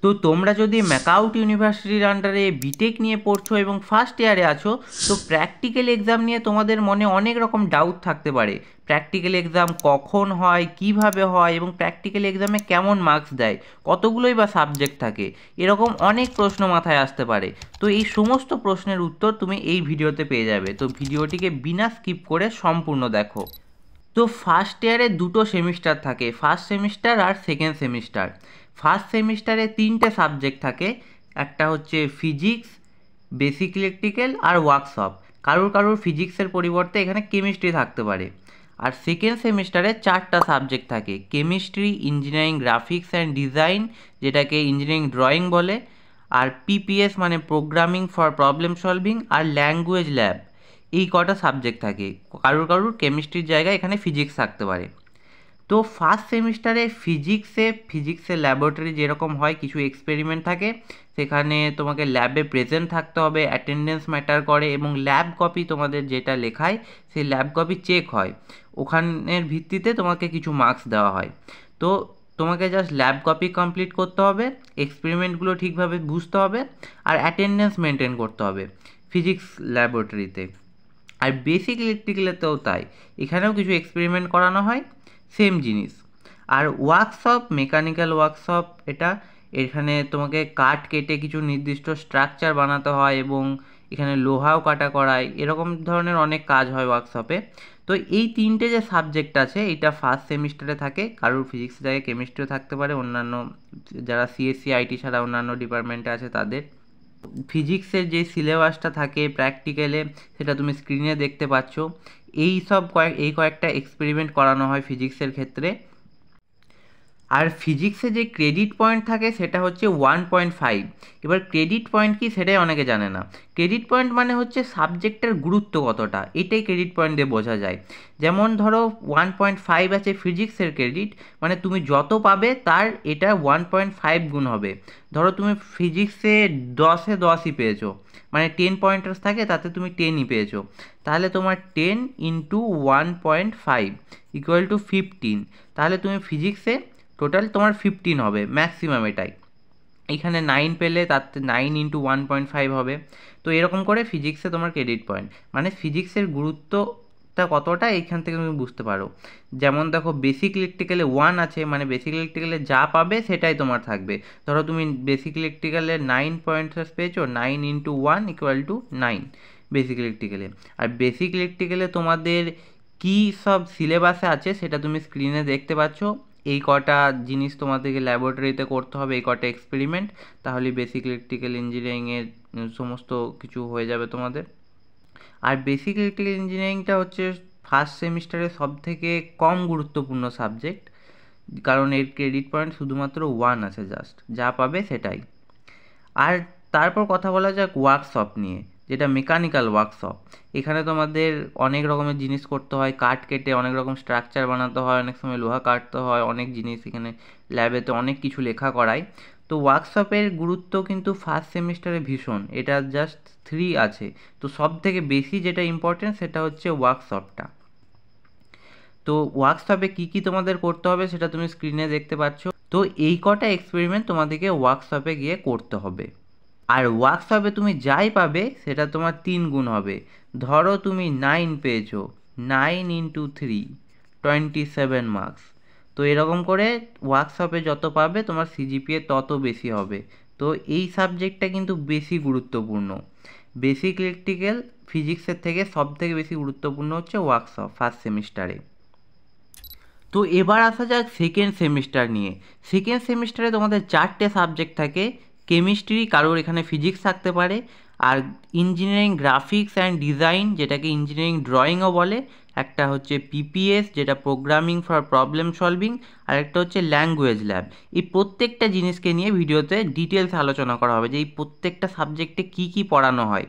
তো তোমরা যদি ম্যাকআউট ইউনিভার্সিটির আন্ডারে বিটেক নিয়ে পড়ছো এবং ফার্স্ট ইয়ারে আছো, তো প্র্যাকটিক্যাল এক্সাম নিয়ে তোমাদের মনে অনেক রকম ডাউট থাকতে পারে। প্র্যাকটিক্যাল এক্সাম কখন হয়, কিভাবে হয়, এবং প্র্যাকটিক্যাল এক্সামে কেমন মার্কস দেয়, কতগুলোই বা সাবজেক্ট থাকে, এরকম অনেক প্রশ্ন মাথায় আসতে পারে। তো এই সমস্ত প্রশ্নের উত্তর তুমি এই ভিডিওতে পেয়ে যাবে, তো ভিডিওটিকে বিনা স্কিপ করে সম্পূর্ণ দেখো। তো ফার্স্ট ইয়ারে দুটো সেমিস্টার থাকে, ফার্স্ট সেমিস্টার আর সেকেন্ড সেমিস্টার। ফার্স্ট সেমিস্টারে তিনটে সাবজেক্ট থাকে, একটা হচ্ছে ফিজিক্স, বেসিক ইলেকট্রিক্যাল আর ওয়ার্কশপ। কারোর কারোর ফিজিক্সের পরিবর্তে এখানে কেমিস্ট্রি থাকতে পারে। আর সেকেন্ড সেমিস্টারে চারটা সাবজেক্ট থাকে, chemistry, engineering graphics and design, যেটাকে ইঞ্জিনিয়ারিং ড্রয়িং বলে, আর পিপিএস মানে প্রোগ্রামিং ফর প্রবলেম সলভিং, আর ল্যাঙ্গুয়েজ ল্যাব। এই কটা সাবজেক্ট থাকে। কারোর কারোর কেমিস্ট্রির জায়গায় এখানে ফিজিক্স থাকতে পারে। তো ফার্স্ট সেমিস্টারে ফিজিক্সের ল্যাবরেটরি যেরকম হয়, কিছু এক্সপেরিমেন্ট থাকে, সেখানে তোমাকে ল্যাবে প্রেজেন্ট থাকতে হবে, অ্যাটেন্ডেন্স ম্যাটার করে, এবং ল্যাব কপি তোমাদের যেটা লেখায় সেই ল্যাব কপি চেক হয়, ওখানের ভিত্তিতে তোমাকে কিছু মার্কস দেওয়া হয়। তো তোমাকে জাস্ট ল্যাব কপি কমপ্লিট করতে হবে, এক্সপেরিমেন্টগুলো ঠিকভাবে বুঝতে হবে, আর অ্যাটেন্ডেন্স মেনটেন করতে হবে ফিজিক্স ল্যাবরেটরিতে। আর বেসিক ইলেকট্রিক্যালেতেও তাই, এখানেও কিছু এক্সপেরিমেন্ট করানো হয়, সেম জিনিস। আর ওয়ার্কশপ, মেকানিক্যাল ওয়ার্কশপ, এখানে তোমাকে কাঠ কেটে কিছু নির্দিষ্ট স্ট্রাকচার বানাতে হয়, এবং এখানে লোহাও কাটা করায়, এরকম ধরনের অনেক কাজ হয় ওয়ার্কশপে। তো এই তিনটে যে সাবজেক্ট আছে, এটা ফার্স্ট সেমিস্টারে থাকে। কারোর ফিজিক্সের জায়গায় কেমিস্ট্রিও থাকতে পারে, অন্যান্য যারা সিএসসি আইটি ছাড়া অন্যান্য ডিপার্টমেন্টে আছে তাদের। ফিজিক্সের যে সিলেবাসটা থাকে প্র্যাকটিক্যালে, সেটা তুমি স্ক্রিনে দেখতে পাচ্ছ। এই কয়েকটা এক্সপেরিমেন্ট করানো হয় ফিজিক্সের ক্ষেত্রে। আর ফিজিক্সে যে ক্রেডিট পয়েন্ট থাকে সেটা হচ্ছে 1.5। এবার ক্রেডিট পয়েন্ট কি সেটাই অনেকে জানে না। ক্রেডিট পয়েন্ট মানে হচ্ছে সাবজেক্টের গুরুত্ব কতটা, এটাই ক্রেডিট পয়েন্ট দিয়ে বোঝা যায়। যেমন ধরো 1.5 আছে ফিজিক্সের ক্রেডিট, মানে তুমি যত পাবে তার এটা 1.5 গুণ হবে। ধরো তুমি ফিজিক্সে 10-এ 10ই পেয়েছো, মানে 10 পয়েন্টার্স থাকে, তাতে তুমি 10ই পেয়েছো, তাহলে তোমার 10 ইন্টু 1.5 ইকুয়াল টু 15। তাহলে তুমি ফিজিক্সে টোটাল তোমার 15 হবে ম্যাক্সিমাম, এটাই। এখানে 9 পেলে তার 9 ইন্টু 1.5 হবে। তো এরকম করে ফিজিক্সে তোমার ক্রেডিট পয়েন্ট, মানে ফিজিক্সের গুরুত্বটা কতটা এইখান থেকে তুমি বুঝতে পারো। যেমন দেখো বেসিক ইলেকট্রিক্যালে 1 আছে, মানে বেসিক ইলেকট্রিক্যালে যা পাবে সেটাই তোমার থাকবে। ধরো তুমি বেসিক ইলেকট্রিক্যালে 9 পয়েন্টস পেয়েছো, 9 ইন্টু 1 ইকুয়াল টু 9 বেসিক ইলেকট্রিক্যালে। আর বেসিক ইলেকট্রিক্যালে তোমাদের কী সব সিলেবাসে আছে সেটা তুমি স্ক্রিনে দেখতে পাচ্ছ। এই কটা জিনিস তোমাদেরকে ল্যাবরেটরিতে করতে হবে, এই কটা এক্সপেরিমেন্ট, তাহলে বেসিক ইলেকট্রিক্যাল ইঞ্জিনিয়ারিংয়ের সমস্ত কিছু হয়ে যাবে তোমাদের। আর বেসিক ইলেকট্রিক্যাল ইঞ্জিনিয়ারিংটা হচ্ছে ফার্স্ট সেমিস্টারে সব থেকে কম গুরুত্বপূর্ণ সাবজেক্ট, কারণ এর ক্রেডিট পয়েন্ট শুধুমাত্র 1 আছে, জাস্ট যা পাবে সেটাই। আর তারপর কথা বলা যাক ওয়ার্কশপ নিয়ে, যেটা মেকানিক্যাল ওয়ার্কশপ। এখানে তোমাদের অনেক রকমের জিনিস করতে হয়, কাঠ কেটে অনেক রকম স্ট্রাকচার বানাতে হয়, অনেক সময় লোহা কাটতে হয়, অনেক জিনিস এখানে ল্যাবেতে অনেক কিছু লেখা করায়। তো ওয়ার্কশপের গুরুত্ব কিন্তু ফার্স্ট সেমিস্টারে ভীষণ, এটা জাস্ট 3 আছে। তো সব থেকে বেশি যেটা ইম্পর্টেন্ট সেটা হচ্ছে ওয়ার্কশপটা। তো ওয়ার্কশপে কী কী তোমাদের করতে হবে সেটা তুমি স্ক্রিনে দেখতে পাচ্ছ। তো এই কটা এক্সপেরিমেন্ট তোমাদেরকে ওয়ার্কশপে গিয়ে করতে হবে। আর ওয়ার্কশপে তুমি যাই পাবে সেটা তোমার 3 গুণ হবে। ধরো তুমি 9 পেয়েছো, 9 ইন্টু 3 27 মার্কস। তো এরকম করে ওয়ার্কশপে যত পাবে তোমার সিজিপিএ তত বেশি হবে। তো এই সাবজেক্টটা কিন্তু বেশি গুরুত্বপূর্ণ। বেসিক ইলেকট্রিক্যাল ফিজিক্সের থেকে সব থেকে বেশি গুরুত্বপূর্ণ হচ্ছে ওয়ার্কশপ ফার্স্ট সেমিস্টারে। তো এবার আসা যাক সেকেন্ড সেমিস্টার নিয়ে। সেকেন্ড সেমিস্টারে তোমাদের 4টে সাবজেক্ট থাকে, কেমিস্ট্রি, কারোর এখানে ফিজিক্স থাকতে পারে, আর ইঞ্জিনিয়ারিং গ্রাফিক্স অ্যান্ড ডিজাইন, যেটাকে ইঞ্জিনিয়ারিং ড্রয়িংও বলে, একটা হচ্ছে পিপিএস যেটা প্রোগ্রামিং ফর প্রবলেম সলভিং, আর একটা হচ্ছে ল্যাঙ্গুয়েজ ল্যাব। এই প্রত্যেকটা জিনিসকে নিয়ে ভিডিওতে ডিটেলস আলোচনা করা হবে, যে এই প্রত্যেকটা সাবজেক্টে কী কী পড়ানো হয়।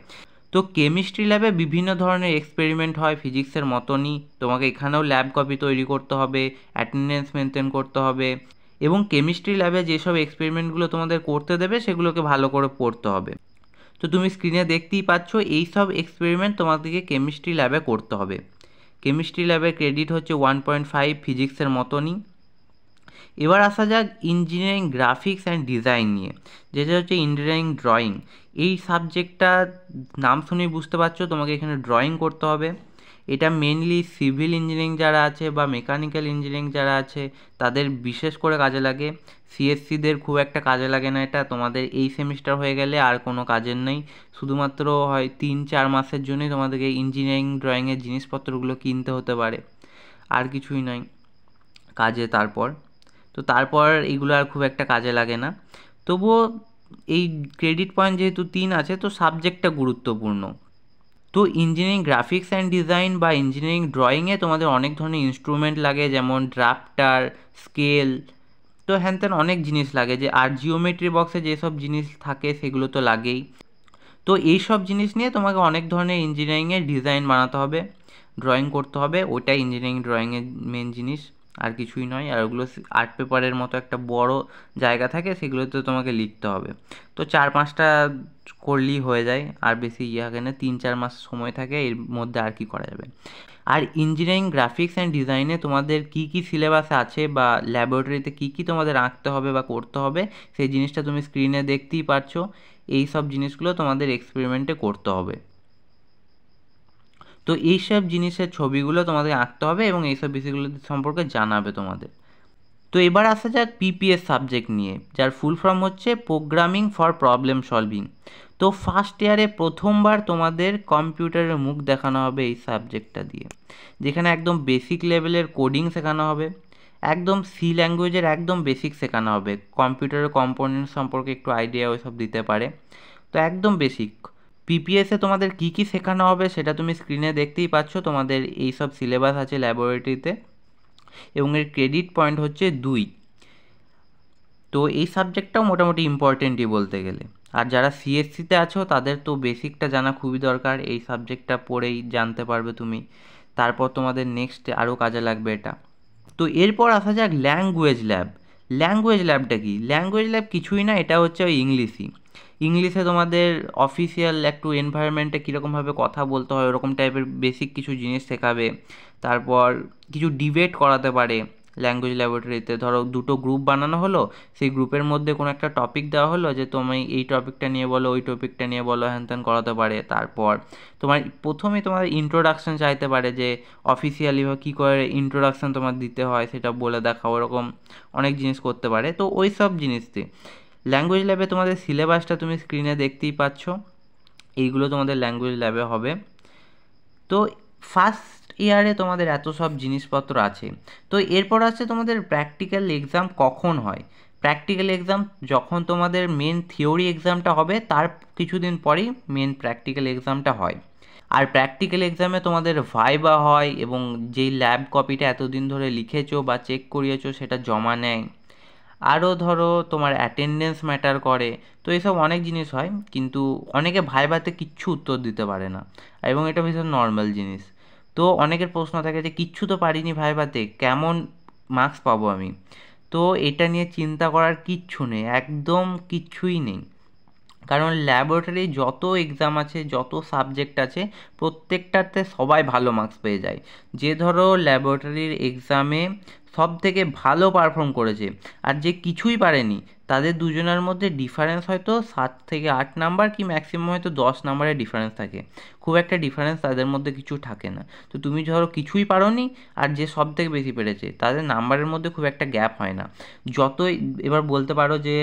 তো কেমিস্ট্রি ল্যাবে বিভিন্ন ধরনের এক্সপেরিমেন্ট হয় ফিজিক্সের মতনই, তোমাকে এখানেও ল্যাব কপি তৈরি করতে হবে, অ্যাটেন্ডেন্স মেনটেন করতে হবে, এবং কেমিস্ট্রি ল্যাবে যেসব এক্সপেরিমেন্টগুলো তোমাদের করতে দেবে সেগুলোকে ভালো করে পড়তে হবে। তো তুমি স্ক্রিনে দেখতেই পাচ্ছ এই সব এক্সপেরিমেন্ট তোমাদেরকে কেমিস্ট্রি ল্যাবে করতে হবে। কেমিস্ট্রি ল্যাবের ক্রেডিট হচ্ছে 1.5 ফিজিক্সের মতনই। এবার আসা যাক ইঞ্জিনিয়ারিং গ্রাফিক্স অ্যান্ড ডিজাইন নিয়ে, যেটা হচ্ছে ইঞ্জিনিয়ারিং ড্রয়িং। এই সাবজেক্টটা নাম শুনেই বুঝতে পারছো তোমাকে এখানে ড্রয়িং করতে হবে। এটা মেনলি সিভিল ইঞ্জিনিয়ারিং যারা আছে বা মেকানিক্যাল ইঞ্জিনিয়ারিং যারা আছে তাদের বিশেষ করে কাজে লাগে। সিএসসিদের খুব একটা কাজে লাগে না, এটা তোমাদের এই সেমিস্টার হয়ে গেলে আর কোনো কাজের নেই, শুধুমাত্র হয় 3-4 মাসের জন্যই তোমাদেরকে ইঞ্জিনিয়ারিং ড্রয়িংয়ের জিনিসপত্রগুলো কিনতে হতে পারে, আর কিছুই নয় কাজে। তারপর এগুলো আর খুব একটা কাজে লাগে না। তবুও এই ক্রেডিট পয়েন্ট যেহেতু 3 আছে, তো সাবজেক্টটা গুরুত্বপূর্ণ। তো ইঞ্জিনিয়ারিং গ্রাফিক্স অ্যান্ড ডিজাইন বা ইঞ্জিনিয়ারিং ড্রয়িংয়ে তোমাদের অনেক ধরনের ইনস্ট্রুমেন্ট লাগে, যেমন ড্রাফটার, স্কেল, তো হ্যান ত্যান অনেক জিনিস লাগে, যে আর জিওমেট্রি বক্সে যেসব জিনিস থাকে সেগুলো তো লাগেই। তো এই সব জিনিস নিয়ে তোমাকে অনেক ধরনের ইঞ্জিনিয়ারিংয়ের ডিজাইন বানাতে হবে, ড্রয়িং করতে হবে, ওটাই ইঞ্জিনিয়ারিং ড্রয়িংয়ের মেন জিনিস, আর কিছুই নয়। আর ওগুলো আর্ট পেপারের মতো একটা বড় জায়গা থাকে, সেগুলোতে তোমাকে লিখতে হবে। তো 4-5টা করলেই হয়ে যায়, আর বেশি ইয়ে থাকে না, 3-4 মাস সময় থাকে, এর মধ্যে আর কি করা যাবে। আর ইঞ্জিনিয়ারিং গ্রাফিক্স অ্যান্ড ডিজাইনে তোমাদের কি কি সিলেবাস আছে বা ল্যাবরেটরিতে কি কি তোমাদের আঁকতে হবে বা করতে হবে, সেই জিনিসটা তুমি স্ক্রিনে দেখতেই পাচ্ছ। এই সব জিনিসগুলো তোমাদের এক্সপেরিমেন্টে করতে হবে। তো এইসব জিনিসের ছবিগুলো তোমাদের আঁকতে হবে এবং এইসব বিষয়গুলো সম্পর্কে জানাবে তোমাদের। তো এবার আসা যাক পিপিএস সাবজেক্ট নিয়ে, যার ফুল ফর্ম হচ্ছে প্রোগ্রামিং ফর প্রবলেম সলভিং। তো ফার্স্ট ইয়ারে প্রথমবার তোমাদের কম্পিউটারের মুখ দেখানো হবে এই সাবজেক্টটা দিয়ে, যেখানে একদম বেসিক লেভেলের কোডিং শেখানো হবে, একদম সি ল্যাঙ্গুয়েজের একদম বেসিক শেখানো হবে, কম্পিউটারের কম্পোনেন্ট সম্পর্কে একটু আইডিয়া ওইসব দিতে পারে, তো একদম বেসিক। পিপিএসে তোমাদের কি কি শেখানো হবে সেটা তুমি স্ক্রিনে দেখতেই পাচ্ছ, তোমাদের এই সব সিলেবাস আছে ল্যাবরেটরিতে, এবং এর ক্রেডিট পয়েন্ট হচ্ছে 2। তো এই সাবজেক্টটাও মোটামুটি ইম্পর্টেন্টই বলতে গেলে। আর যারা সিএসসিতে আছো তাদের তো বেসিকটা জানা খুবই দরকার, এই সাবজেক্টটা পড়েই জানতে পারবে তুমি, তারপর তোমাদের নেক্সট আরও কাজে লাগবে এটা। তো এরপর আসা যাক ল্যাঙ্গুয়েজ ল্যাব। ল্যাঙ্গুয়েজ ল্যাবটা কি? ল্যাঙ্গুয়েজ ল্যাব কিছুই না, এটা হচ্ছে ওই ইংলিশই। ইংলিশে তোমাদের অফিসিয়াল একটু এনভায়রনমেন্টে কীরকমভাবে কথা বলতে হয় ওরকম টাইপের বেসিক কিছু জিনিস শেখাবে। তারপর কিছু ডিবেট করাতে পারে ল্যাঙ্গুয়েজ ল্যাবরেটরিতে। ধরো দুটো গ্রুপ বানানো হলো, সেই গ্রুপের মধ্যে কোনো একটা টপিক দেওয়া হলো যে তুমি এই টপিকটা নিয়ে বলো, ওই টপিকটা নিয়ে বলো, হ্যান ত্যান করাতে পারে। তারপর প্রথমেই তোমার ইন্ট্রোডাকশন চাইতে পারে, যে অফিসিয়ালিভাবে কী করে ইন্ট্রোডাকশন তোমার দিতে হয় সেটা বলে দেখা, ওরকম অনেক জিনিস করতে পারে। তো ওই সব জিনিসটি ল্যাঙ্গুয়েজ ল্যাবে তোমাদের সিলেবাসটা তুমি স্ক্রিনে দেখতেই পাচ্ছ, এইগুলো তোমাদের ল্যাঙ্গুয়েজ ল্যাবে হবে। তো ফার্স্ট ইয়ারে তোমাদের এত সব জিনিসপত্র আছে। তো এরপর আছে তোমাদের প্র্যাকটিক্যাল এক্সাম কখন হয়। প্র্যাকটিক্যাল এক্সাম যখন তোমাদের মেন থিওরি এক্সামটা হবে তার কিছুদিন পরেই মেন প্র্যাকটিক্যাল এক্সামটা হয়। আর প্র্যাকটিক্যাল এক্সামে তোমাদের ভাইবা হয়, এবং যেই ল্যাব কপিটা এতদিন ধরে লিখেছো বা চেক করিয়েছো সেটা জমা নেয়। আরও ধরো তোমার অ্যাটেন্ডেন্স ম্যাটার করে। তো এসব অনেক জিনিস হয়, কিন্তু অনেকে ভাইভাতে কিচ্ছু উত্তর দিতে পারে না, এবং এটা ভীষণ নর্মাল জিনিস। তো অনেকের প্রশ্ন থাকে যে কিচ্ছু তো পারিনি ভাইভাতে, কেমন মার্কস পাবো আমি? তো এটা নিয়ে চিন্তা করার কিচ্ছু নেই, একদম কিচ্ছুই নেই। কারণ ল্যাবরেটরি যত এক্সাম আছে, যত সাবজেক্ট আছে, প্রত্যেকটাতে সবাই ভালো মার্কস পেয়ে যায়। যে ধরো ল্যাবরেটরির এক্সামে সব থেকে ভালো পারফর্ম করেছে আর যে কিছুই পারেনি, তাদের দুজনের মধ্যে ডিফারেন্স হয়তো 7 থেকে 8 নাম্বার, কি ম্যাক্সিমাম হয়তো 10 নাম্বারের ডিফারেন্স থাকে। খুব একটা ডিফারেন্স তাদের মধ্যে কিছু থাকে না। তো তুমি ধরো কিছুই পারোনি, আর যে সব থেকে বেশি পেরেছে, তাদের নাম্বারের মধ্যে খুব একটা গ্যাপ হয় না। যতই এবার বলতে পারো যে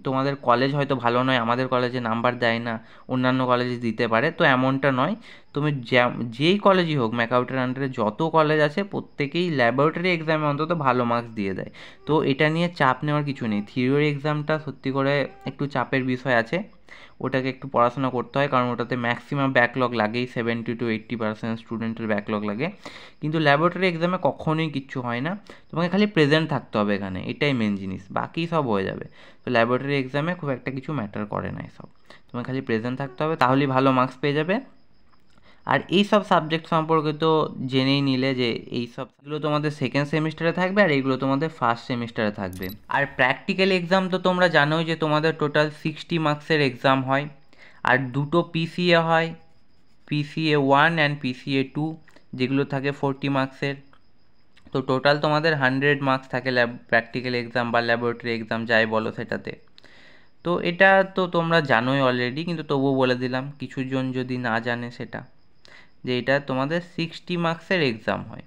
তোমাদের কলেজ হয়তো ভালো নয়, আমাদের কলেজে নাম্বার দেয় না, অন্যান্য কলেজে দিতে পারে, তো এমনটা নয়। তুমি যেই কলেজই হোক, ম্যাকআউটের আন্ডারে যত কলেজ আছে প্রত্যেকেই ল্যাবরেটরি এক্সামে অন্তত ভালো মার্কস দিয়ে দেয়। তো এটা নিয়ে চাপ নেওয়ার কিছু নেই। থিওরি এক্সামটা সত্যি করে একটু চাপের বিষয় আছে, ওটাকে একটু পড়াশোনা করতে হয়, কারণ ওটাতে ম্যাক্সিমাম ব্যাকলগ লাগেই, 70-80% স্টুডেন্টের ব্যাকলগ লাগে। কিন্তু ল্যাবরেটরি এক্সামে কখনোই কিচ্ছু হয় না, তোমাকে খালি প্রেজেন্ট থাকতে হবে এখানে, এটাই মেন জিনিস, বাকি সব হয়ে যাবে। তো ল্যাবরেটরি এক্সামে খুব একটা কিছু ম্যাটার করে না এসব, তোমাকে খালি প্রেজেন্ট থাকতে হবে, তাহলেই ভালো মার্কস পেয়ে যাবে। আর এই সব সাবজেক্ট সম্পর্কে তো জেনেই নিলে যে এই সবগুলো তোমাদের সেকেন্ড সেমিস্টারে থাকবে, আর এইগুলো তোমাদের ফার্স্ট সেমিস্টারে থাকবে। আর প্র্যাকটিক্যাল এক্সাম তো তোমরা জানোই যে তোমাদের টোটাল 60 মার্কসের এক্সাম হয়, আর দুটো পিসিএ হয়, PCA 1 অ্যান্ড PCA 2, যেগুলো থাকে 40 মার্কসের। তো টোটাল তোমাদের 100 মার্কস থাকে প্র্যাকটিক্যাল এক্সাম বা ল্যাবরেটরি এক্সাম যাই বলো সেটাতে। তো এটা তো তোমরা জানোই অলরেডি, কিন্তু তবুও বলে দিলাম কিছুজন যদি না জানে সেটা, যে এটা তোমাদের 60 মার্কসের এক্সাম হয়।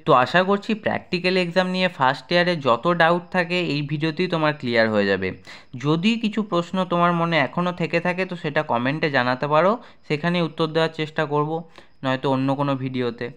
তো আশা করছি প্র্যাকটিক্যাল এক্সাম নিয়ে ফার্স্ট ইয়ারে যত ডাউট থাকে এই ভিডিওতেই তোমার ক্লিয়ার হয়ে যাবে। যদি কিছু প্রশ্ন তোমার মনে এখনও থেকে থাকে তো সেটা কমেন্টে জানাতে পারো, সেখানে উত্তর দেওয়ার চেষ্টা করব, নয়তো অন্য কোনো ভিডিওতে।